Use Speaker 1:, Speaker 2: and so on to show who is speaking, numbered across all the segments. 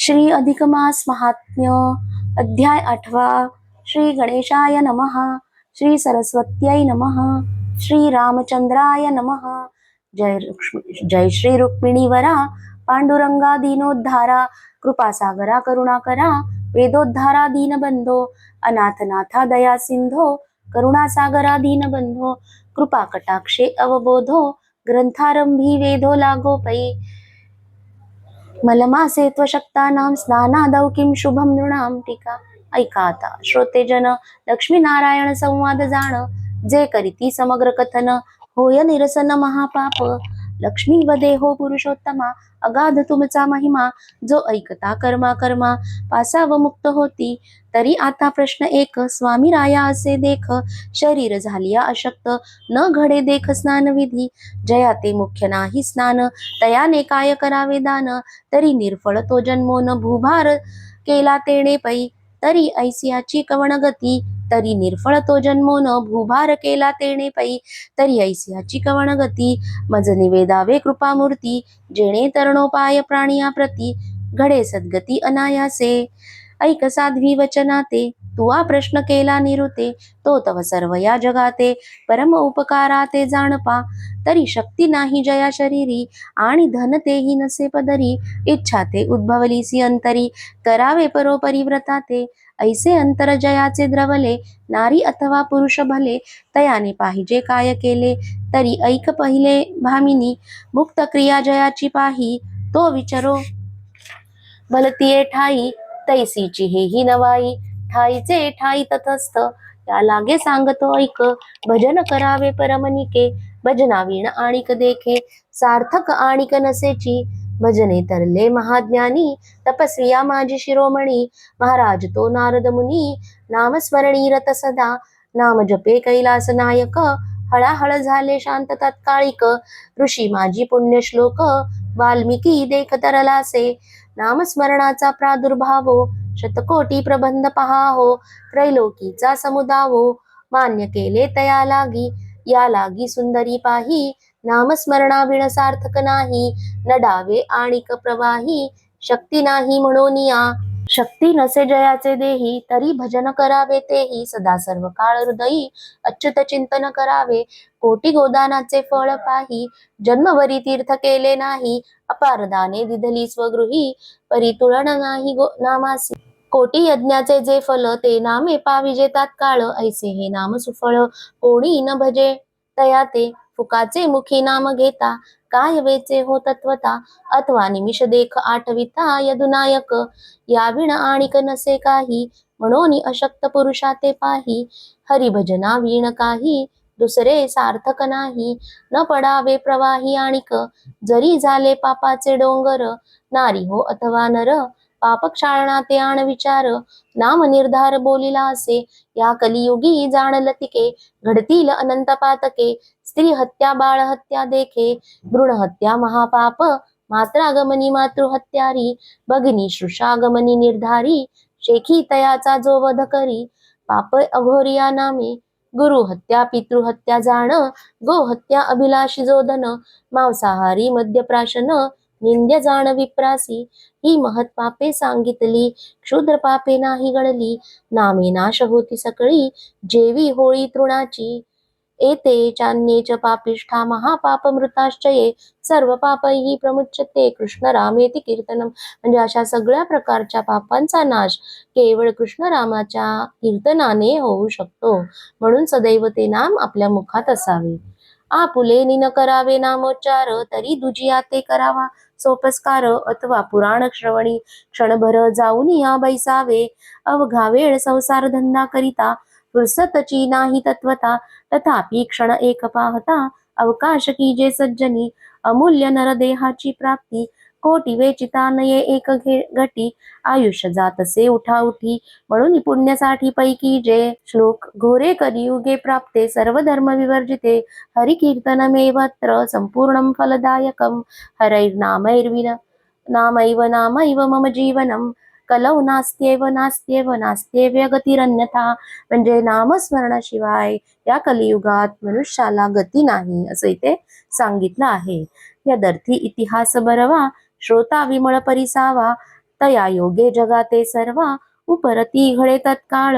Speaker 1: श्री अधिक मास महात्म्य अध्याय 8. श्री गणेशाय नमः. श्री सरस्वत्यै नमः. श्री रामचंद्राय नमः. जय श्री रुक्मिणीवरा पांडुरंगा दीनोद्धारा कृपासागरा करुणाकरा वेदोद्धारा दीनबंधो अनाथनाथा दया सिंधो करुणासागरा दीनबंधो कृपा कटाक्षे अवबोधो ग्रंथारंभी वेदो लागो पै मलमासे त्वशक्तानां स्नानादौ किं शुभं नृणां टीका. ऐका आता श्रोतेजन, लक्ष्मीनारायण संवाद जाण जे करीती समग्र कथन होय निरसन महापाप. लक्ष्मी वदे हो पुरुषोत्तमा अगाध तुमचा महिमा जो ऐकता कर्मा कर्मा पासाव मुक्त होती. तरी आता प्रश्न एक स्वामी राया असे देख शरीर झालिया अशक्त न घडे देख स्नान विधी जया ते मुख्य नाही स्नान तयाने काय करावे दान तरी निर्फळ तो जन्मोन भूभार केला तेणे पै तरी ऐसियाची कवण गती तरी निर्फळ तो जन्मोन भूभार केला तेणे पै तरी ऐसियाची कवण गती मज निवेदावे कृपामूर्ती जेणे तरणोपाय प्राणिया प्रती घडे सद्गती अनायासे ऐक साध्वी वचनाते तुआ प्रश्न केला निरुते तो तव सर्व या जगाते परम उपकाराते जाणपा तरी शक्ती नाही जया शरीरी आणि धन तेही नसे पदरी इच्छा ते उद्भवलीसी अंतरी करावे परोपरी व्रताते ऐसे अंतर जयाचे द्रवले नारी अथवा पुरुष भले तयाने पाहिजे काय केले तरी ऐक पहिले भामिनी मुक्त क्रिया जयाची पाही तो विचारो भलतीये ठाई तैसीची हेही नवाई ठाईचे ठाई तथस्थ या लागे सांगतो ऐक भजन करावे परमनिके भजना वीण आणिक देखे सार्थक आणिक नसेची भजने तरले महाज्ञानी तपस्विया माझी शिरोमणी महाराज तो नारद मुनी नामस्मरणी रत सदा नाम जपे कैलास नायक हळाहळ झाले शांत तत्काळिक ऋषी माझी पुण्यश्लोक वाल्मिकी देख तरलासे नामस्मरणाचा प्रादुर्भावो शतकोटी प्रबंध पहाहो त्रैलोकीचा समुदावो मान्य केले तया लागी या लागी सुंदरी पाही नामस्मरणा विण सार्थक नाही नडावे आणिक प्रवाही शक्ती नाही म्हणोनिया शक्ती नसे जयाचे देही तरी भजन करावे तेही सदा सर्व काळ हृदयी अच्युत चिंतन करावे कोटी गोदानाचे फळ पाही जन्मवरी तीर्थ केले नाही अपार दाने दिधली स्वगृही परितुलन नाही नामासी कोटी यज्ञाचे जे फल ते नामे पाविजे तात्काळ ऐसे हे नाम सुफळ कोणी न भजे तया ते फुकाचे मुखी नाम घेता काय वेचे हो तत्वता अथवा निमिष देख आठविता यदुनायक या विण आणिक नसे काही म्हणून अशक्त पुरुषा ते पाही हरिभजना वीण काही दुसरे सार्थक नाही न पडावे प्रवाही आणिक जरी झाले पापाचे डोंगर नारी हो अथवा नर पाप क्षाळना ते आण विचार नाम निर्धार बोलिला असे या कलियुगी जाणल तिके घडतील अनंत पातके स्त्री हत्या बाळ हत्या देखे भ्रूण हत्या महापाप मात्रागमनी मातृहत्यारी भगिनी श्रुषागमनी निर्धारी शेखी तयाचा जो वध करी पाप अघोरिया नामे गुरु हत्या पितृहत्या जाण गो हत्या अभिलाषी जोधन मांसाहारी मद्यप्राशन निंद्य जाण विप्रासी ही महत पापे सांगितली क्षुद्र पापे नाही गणली नामे नाश होती सकळी जेवी होळी तृणाची एते चान्येच पापिष्ठा महापाप मृताश्चये सर्व पापैहि प्रमुच्यते कृष्ण रामेति कीर्तनम. म्हणजे अशा सगळ्या प्रकारच्या पापांचा नाश केवळ कृष्ण रामाच्या कीर्तनाने होऊ शकतो. म्हणून सदैव ते नाम आपल्या मुखात असावे. आपुले न करावे नामोच्चार तरी दुजिया ते करावा सोपस्कार अथवा पुराण श्रवणी क्षणभर जाऊन या बैसावे अवघा वेळ संसार धंदा करिता फुरसतची नाही तत्वता तथापि क्षण एक पाहता अवकाश कीजे सज्जनी अमूल्य नरदेहाची प्राप्ती कोटी वेचिता नये एक घटी आयुष्य जातसे उठाउठी म्हणून पुण्यासाठी पैकी जे श्लोक घोरे कलियुगे प्राप्ते सर्व धर्म विवर्जिते हरि कीर्तनमेवत्र संपूर्णं फलदायकं हरैर्नामैर्विन नामैव मम जीवनम कलौ नास्त्येव गतिरन्यथा. म्हणजे नामस्मरणाशिवाय या कलियुगात मनुष्याला गती नाही असं इथे सांगितलं आहे. यदर्थी इतिहास बरवा श्रोता विमळ परिसावा तया योगे जगाते सर्वा उपरती घडे तत्काळ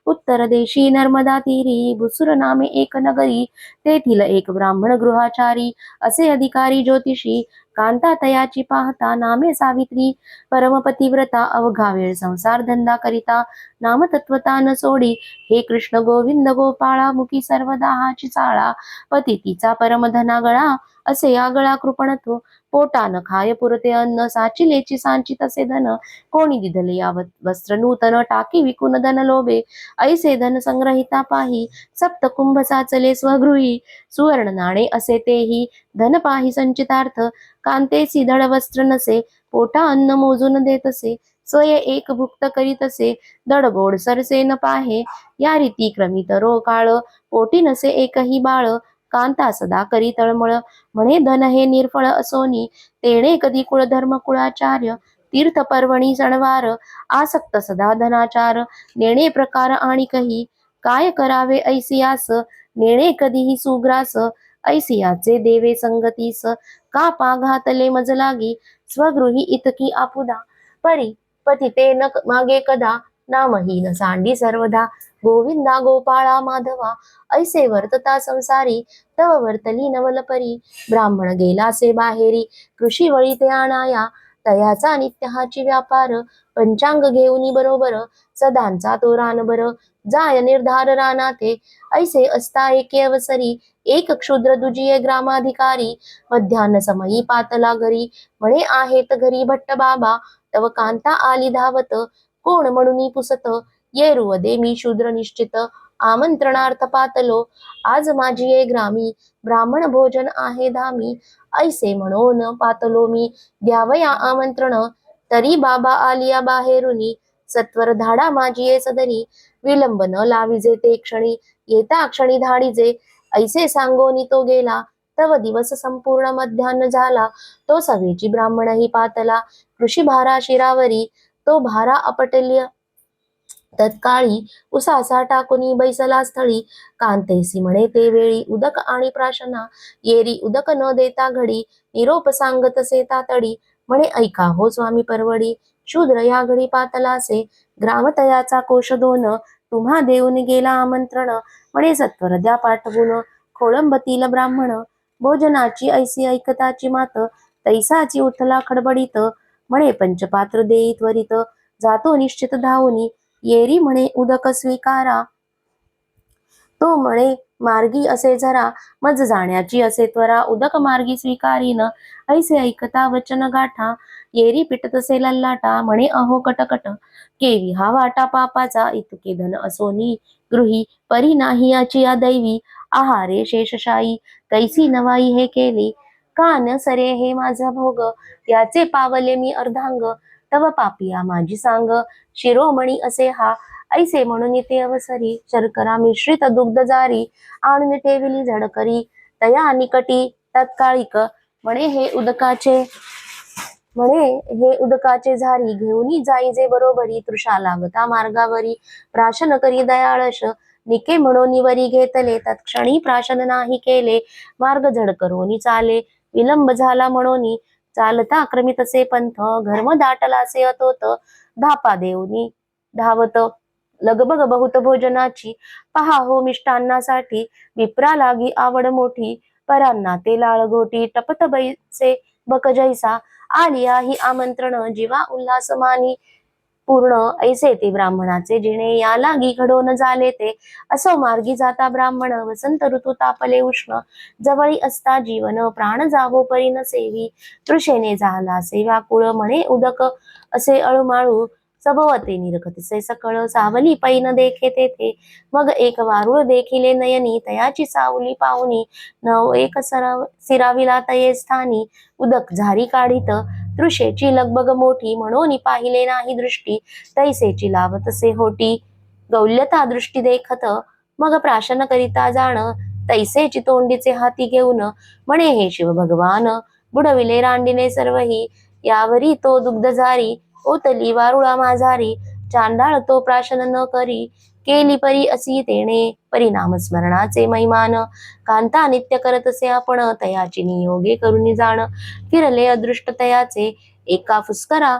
Speaker 1: उत्तर देशी नर्मदा तीरी भुसुर नामे एक नगरी तेथील एक ब्राह्मण गृहाचारी असे अधिकारी ज्योतिषी कांता तयाची पाहता नामे सावित्री परमपतिव्रता अवघा वेळ संसार धंदा करिता नाम तत्वता न सोडी हे कृष्ण गोविंद गोपाळा मुखी सर्वदा हाची चाळा पती तिचा परमधना गळा असे या गळा कृपण तो पोटान खाय पुरते अन्न साचिलेची सांची तसे धन कोणी दिधले यावत वस्त्र नूतन टाकी विकून धन लोभे ऐसे धन संग्रहिता पाही सप्त कुंभ साचले स्वगृही सुवर्ण नाणे असे तेही धन पाही संचितार्थ कांतेसी धड वस्त्र नसे पोटा अन्न मोजून देतसे स्वय एक भुक्त करीतसे दड गोड सरसे न पाहे या रीती क्रमित रो काळ पोटी नसे एकही बाळ कांता सदा करी तळमळ म्हणे धन हे निर्फळ असोनी तेणे कधी कुळधर्म कुळाचार्य तीर्थ पर्वणी सणवार आसक्त सदा धनाचार नेणे प्रकार आणि कही काय करावे ऐसियास नेणे कधीही सुग्रास ऐसियाचे देवे संगतीस का पाघातले मज लागी स्वगृही इतकी आपुदा परी पतिते न मागे कदा नामहीन सांडी सर्वदा गोविंदा गोपाळा माधवा ऐसे वर्तता संसारी तव वर्तली नवल परी ब्राह्मण गेलासे बाहेरी कृषी वळी ते आणाया तयाचा नित्य हाची व्यापार पंचांग घेऊनी बरोबर सदांचा तो रानभर जाय निर्धार रानाते ऐसे असता एके अवसरी एक क्षुद्र दुजिये ग्रामाधिकारी मध्यान्ह समयी पातला घरी म्हणे आहेत घरी भट्ट बाबा तव कांता आली धावत कोण म्हणून पुसत येरू दे मी शूद्र निश्चित आमंत्रणार्थ पातलो आज माझी ये ग्रामी ब्राह्मण भोजन आहे धामी ऐसे म्हणून पातलो मी द्यावया आमंत्रण तरी बाबा आलिया बाहेरुनी सत्वर धाडा माझी ये सदरी विलंब न लाविजे ते क्षणी येता क्षणी धाडीजे ऐसे सांगोनी तो गेला तव दिवस संपूर्ण मध्यान्ह झाला तो सवेची ब्राह्मणही पातला कृषी भारा शिरावरी तो भारा अपटल्य तत्काळी उसासा टाकुनी बैसला स्थळी कांतेसी म्हणे ते वेळी उदक आणि प्राशना येरी उदक न देता घडी निरोप सांगत से तातडी म्हणे ऐका हो स्वामी परवडी शूद्र या घडी पातलासे ग्रामतयाचा कोश दोन तुम्हा देऊन गेला आमंत्रण म्हणे सत्वर द्या पाठवून खोळंबतील ब्राह्मण भोजनाची ऐसी ऐकताची मात तैसाची उठला खडबडीत म्हणे पंचपात्र देई त्वरित जातो निश्चित धावूनी येरी म्हणे उदक स्वीकारा तो म्हणे मार्गी असे जरा मज जाण्याची असे त्वरा उदक मार्गी स्वीकारीन ऐसे ऐकता वचन गाठा येरी पिटतसे लल्लाटा म्हणे अहो कटकट केवी हा वाटा पापाचा इतके धन असोनी गृही परी नाही याची या दैवी आहारे शेषशाई कैसी नवाई हे केली कान सरे हे माझा भोग याचे पावले मी अर्धांग तव पापिया माझी सांग शिरोमणी असे हा ऐसे म्हणून ते अवसरी शर्करा मिश्रित दुग्ध जारी आणून ठेविली झडकरी तया निकटी तत्काळिक म्हणे हे उदकाचे झारी घेऊनी जाईजे बरोबरी तृषा लागता मार्गावरी प्राशन करी दयाळश निके म्हणून वरी घेतले तत्क्षणी प्राशन नाही केले मार्ग झड करोनी चाले विलंब झाला म्हणून चालता क्रमितसे पंथ घर्म दाटलासे अतोत धापा देऊनी धावत लगबग बहुत भोजनाची पहा हो मिष्टान्नासाठी विप्रा लागी आवड मोठी परांना ते लाळ घोटी टपत बैसे बक जैसा आलिया ही आमंत्रण जीवा उल्हास मानी पूर्ण ऐसे ते ब्राह्मणाचे जिणे या लागी घडवून झाले ते असो मार्गी जाता ब्राह्मण वसंत ऋतू तापले उष्ण जवळी असता जीवन प्राण जावो परीन सेवी तृषेने झाला सेवा कुळ म्हणे उदक असे अळूमाळू सभवते निरखतसे सकळ सावली पैन देखे तेथे मग एक वारुळ देखिले नयनी तयाची सावली पाहुनी नव एक सिराविला तये स्थानी उदक झारी काढीत तृषेची लगबग मोठी म्हणून पाहिले नाही दृष्टी तैसेची लावतसे होटी गौल्यता दृष्टी देखत मग प्राशन करिता जाण तैसेची तोंडीचे हाती घेऊन म्हणे हे शिव भगवान बुडविले रांडिने सर्वही यावरी तो दुग्ध जारी ओतली वारुळा माझारी चांडाळ तो प्राशन न करी केली परी असी तेणे परिणाम स्मरणाचे महिमान कांता नित्य करतसे आपण तयाची नियोगे करुनी जाण फिरले अदृष्ट तयाचे एका फुस्करा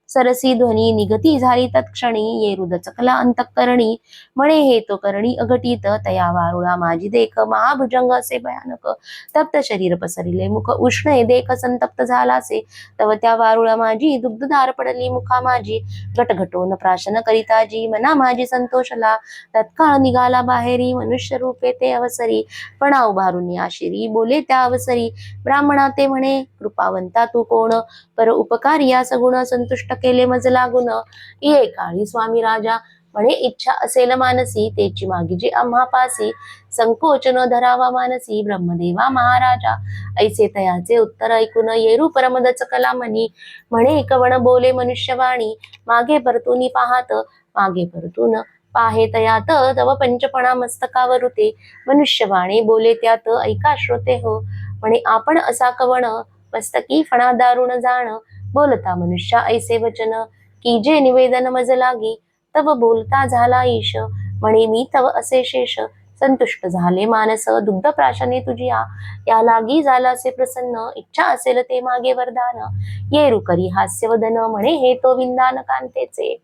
Speaker 1: सरसी ध्वनी निगती झाली तत्क्षणी, ये हृद चकला अंतःकरणी. म्हणे हे तो करणी अघटित, तया वारुळा माझी देख. महाभुजंग असे भयानक, तप्त शरीर पसरिले मुख. उष्ण देख संतप्त झालासे, तव त्या वारुळा माझी. दुग्धधार पडली मुखा माझी, घटघटोन प्राशन करिताजी. मना माझी संतोषला, तत्काळ निघाला बाहेरी. मनुष्य रूपे ते अवसरी, पणा उभारून आशिरी. बोले त्या अवसरी ब्राह्मणा ते म्हणे, कृपावंता तू कोण. पर उपकारी या सगुण, संतुष्ट केले मज लागून. ये काळी स्वामी राजा, म्हणे इच्छा असेल मानसी. तेची मागिजी आम्हा पासी, संकोच न धरावा मानसी. ब्रह्मदेवा महाराजा, ऐसे तयाचे उत्तर ऐकून. येरू परमदच कला म्हणी, म्हणे कवण बोले मनुष्यवाणी. मागे परतून पाहात, मागे परतून पाहे तयात. तव पंचपणा मस्तकावरुते, मनुष्यवाणी बोले त्यात. ऐका श्रोते हो, म्हणे आपण असा कवण. मस्तकी फणा दारुण जाण, बोलता मनुष्या ऐसे वचन. की जे निवेदन मज लागी, तव बोलता झाला ईश. म्हणे मी तव असे शेष, संतुष्ट झाले मानस. दुग्ध प्राशने तुझिया, या लागी झालासे प्रसन्न. इच्छा असेल ते मागे वरदान, येरू करी हास्यवदन. म्हणे हे तो विंदान कांतेचे.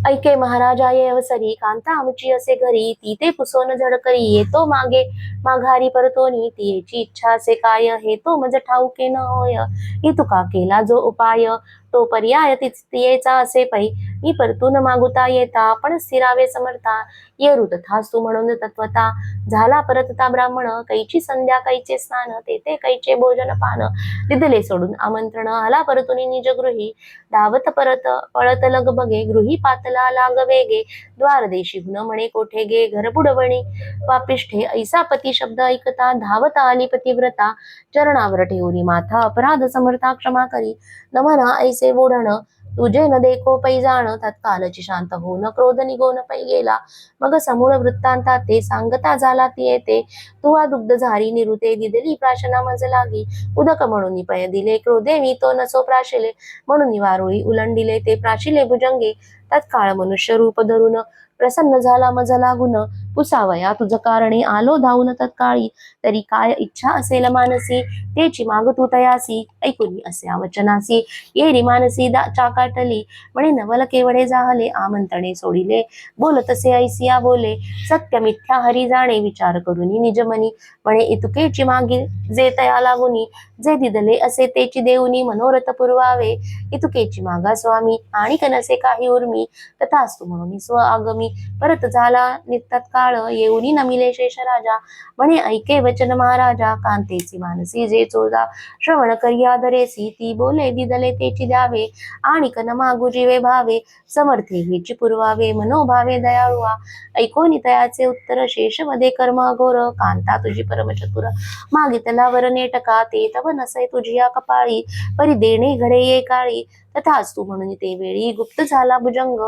Speaker 1: ऐके महाराजा ये अवसरी, कांता आमची असे घरी. ती ते पुसोन झडकरी, येतो मागे माघारी परतोनी. तियेची इच्छा असे काय, हे तो मज ठाऊके न होय. ही तुका केला जो उपाय, तो पर्याय तियेचा असे पै. मी परतून मागुता येता, पण स्थिरावे समर्था. येरू तथास्तु म्हणून तत्वता. झाला परतता ब्राह्मण, कैची संध्या कैचे स्नान. तेथे कैचे भोजन पान, दिदले सोडून आमंत्रण. आला परतून निज गृही, धावत परत पळत लग बगे. गृही पातला लाग वेगे, द्वार देशी हुन म्हणे कोठे गे. घर बुडवणी पापिष्ठे, ऐसा पती शब्द ऐकता. धावत आली पतिव्रता, चरणावर ठेवली माथा. अपराध समर्था क्षमा करी, नमना ऐसे बोढण. तुझे न देखो पै जाण, तत्कालची शांत होऊन क्रोध निघून पै गेला. मग समूळ वृत्तांता ते सांगता झाला ती येते. तुवा दुग्ध झारी निरुते, दिदली प्राशना मज लागी. उदक म्हणून पय दिले, क्रोधे मी तो नसो प्राशिले. म्हणून वारुळी उलंडिले, ते प्राशिले भुजंगे. तत्काळ मनुष्य रूप धरून, प्रसन्न झाला मज लागून. पुसावया तुझ कारणे, आलो धावून तत्काळी. तरी काय इच्छा असेल मानसी, तेची माग तू तयासी. ऐकून असे वचनासी, येरी मानसी चाकाटली. म्हणे नवल केवढे जाहले, आमंत्रणे सोडिले. बोलतसे ऐसिया बोले, सत्य मिथ्या हरी जाणे. विचार करून निजमनी, म्हणे इतुकेची मागे जे तया लागुनी. जे दिदले असे तेची देऊनी, मनोरथ पुरवावे. इतुकेची मागा स्वामी, आणि कनसे काही उर्मी. तथास्तु म्हणून स्व आगमी. परत झाला तत्काळ, येऊनी नमिले शेष राजा. म्हणे ऐके वचन महाराजा, कांतेची मानसी जे चोजा. श्रवण करी आदरेसी, ती बोले दिदले तेची द्यावे. आणि कन मागू जीवे भावे, समर्थे हेची पुरवावे. मनोभावे दयाळुआ, ऐकोनी तयाचे उत्तर. शेष मध्ये कर्म अघोर, कांता तुझी परमचतुर. मागितला वर नेटका, ते तव नसे तुझिया कपाळी. परी देणे घडे ये काळी, तथास्तु म्हणून ते वेळी. गुप्त झाला भुजंग,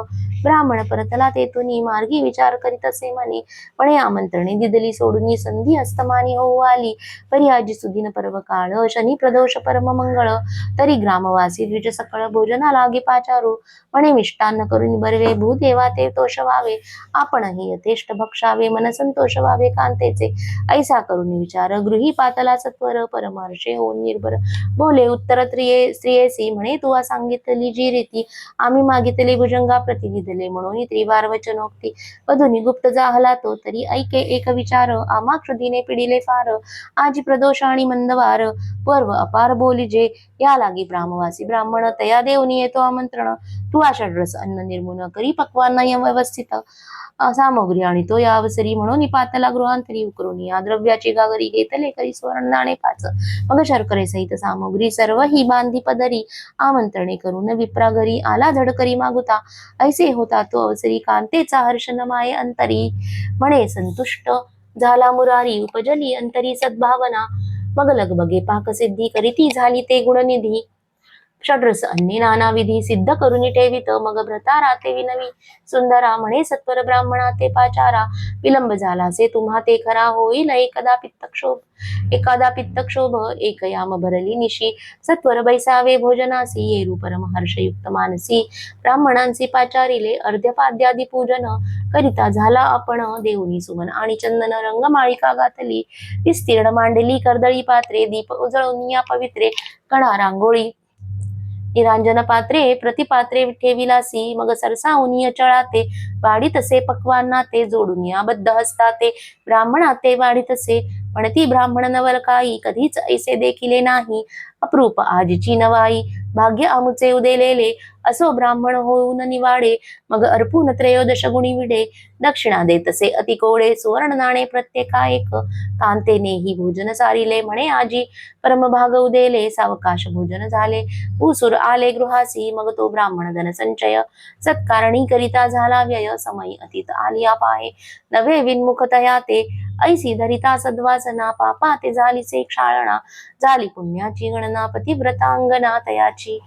Speaker 1: ब्राह्मण परतला तेथुनी. मार्गी विचार करीत असे मनी, म्हणे आमंत्रणे दिदली सोडून. संधी अस्तमानी होऊ आली, परी आजी सुदिन पर्व काळ. शनी प्रदोष परम मंगळ, तरी ग्रामवासी द्विज सकळ. भोजना लागी पाचारू, म्हणे मिष्टान्न करून बरवे. भूदेवा ते तोष व्हावे, आपणही यथेष्ट भक्षावे. मन संतोष व्हावे कांतेचे, ऐसा करून विचार. गृही पातला सत्वर, परमहर्षे होऊन निर्भर. बोले उत्तर स्त्रियेसी, म्हणे तुवा सांगितली जी रीती. आम्ही मागितली भुजंगा प्रति, दिदले म्हणून त्रिवार वचनोक्ती. वधुनी गुप्त जाहला तो, तरी ऐके एक विचार. आम्हा क्षुधीने पिडिले फार, आजी प्रदोष आणि मंदवार. पर्व अपार बोलिजे, या लागी ब्राह्मवासी ब्राह्मण. तया देऊनी येतो आमंत्रण, तू षड्रस अन्न निर्मून करी. पक्वांना व्यवस्थित सामग्री आणि तो या अवसरी. म्हणून पातला गृहांतरी उकरून, या द्रव्याची गागरी घेतले करी. सुवर्ण नाणे 5, मग शर्करे सहित सामग्री. सर्व ही बांधी पदरी, आमंत्रणे करून विप्रा घरी. आला झडकरी मागुता, ऐसे होता तो अवसरी. कांतेचा हर्ष न माये अंतरी, म्हणे संतुष्ट झाला मुरारी. उपजली अंतरी सद्भावना, मग लगबगे पाकसिद्धी. करीती झाली ते गुणनिधी. षड्रस अन्ने नाना विधी, सिद्ध करून ठेवित. मग भ्रता राते विनवी सुंदरा. म्हणे सत्वर ब्राह्मणा ते पाचारा. विलंब झालासे तुम्हा ते खरा, होईल एखादा पित्तक्षोभ. एक याम भरली निशी, सत्वर बैसावे भोजनासी. येरू परम हर्षयुक्त मानसी, ब्राह्मणांसी पाचारिले. अर्ध्यपाद्यादी पूजन करिता झाला आपण. देऊनी सुमन आणि चंदन, रंगमाळिका घातली. विस्तीर्ण मांडली कर्दळी पात्रे. दीप उजळून या पवित्रे, कणा रांगोळी निरांजन पात्रे प्रतिपात्रे ठेविलासी मग सरसावनीय चळाते वाढी तसे पक्वांना ते जोडून या बद्ध हस्ताते ब्राह्मणा ते वाढी तसे म्हणती ब्राह्मण नवल काही कधीच ऐसे देखिले नाही अप्रूप आजीची नवाई भाग्य आमुचे उदेलेले असो ब्राह्मण होऊन निवाडे मग अर्पून त्रयोदश गुणी विडे दक्षिणा देतसे अति कोडे सुवर्ण नाणे प्रत्येका एक कांतेनेही भोजन सारिले म्हणे आजी परमभाग उदेले सावकाश भोजन झाले भूसुर आले गृहासी मग तो ब्राह्मण धन संचय सत्कारणी करिता झाला व्यय समयी अतीत आलिया पाहे नवे विन्मुख तया ते ऐसी धरिता सद्वासना पापा ते झालीसे क्षाळना झाली पुण्याची गणना पतिव्रतांगना तयाची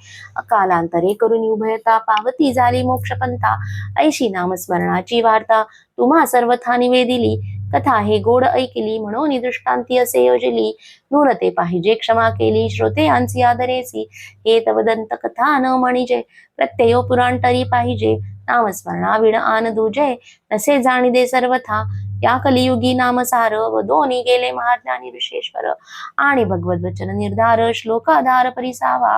Speaker 1: कालांतरे करून उभयता पावती झाली मोक्षपंथा ऐशी नामस्मरणाची वार्ता तुम्हा सर्वथा निवेदिली कथा हे गोड ऐकली म्हणून दृष्टांती असे योजली नून ते पाहिजे क्षमा केली श्रोते यांची आदरेसी हे तव दंत कथा न म्हणिजे प्रत्ययो पुराण तरी पाहिजे नामस्मरणा विण आन दुजे नसे जाणिदे सर्वथा या कलियुगी नामसार व दोन्ही गेले महाज्ञानी ऋषेश्वर आणि भगवत वचन निर्धार श्लोकाधार परिसावा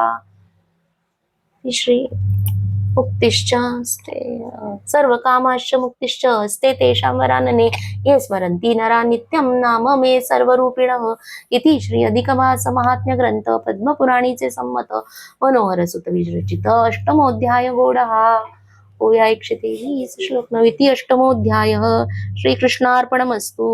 Speaker 1: श्री मुक्तिश्च स्ते सर्व कामाश्च मुक्तिश्च अस्ते तेषां वरानने ये स्मरन्ति नरा नित्यं नाम मे सर्वरूपिणः इति श्री अधिकमास महात्म्य ग्रंथ पद्मपुराणीचे संमत मनोहर सुत विरचित अष्टमोध्याय गोडहा ओया 123 श्लोक 9 अष्टमोध्याय श्रीकृष्णार्पणमस्तु।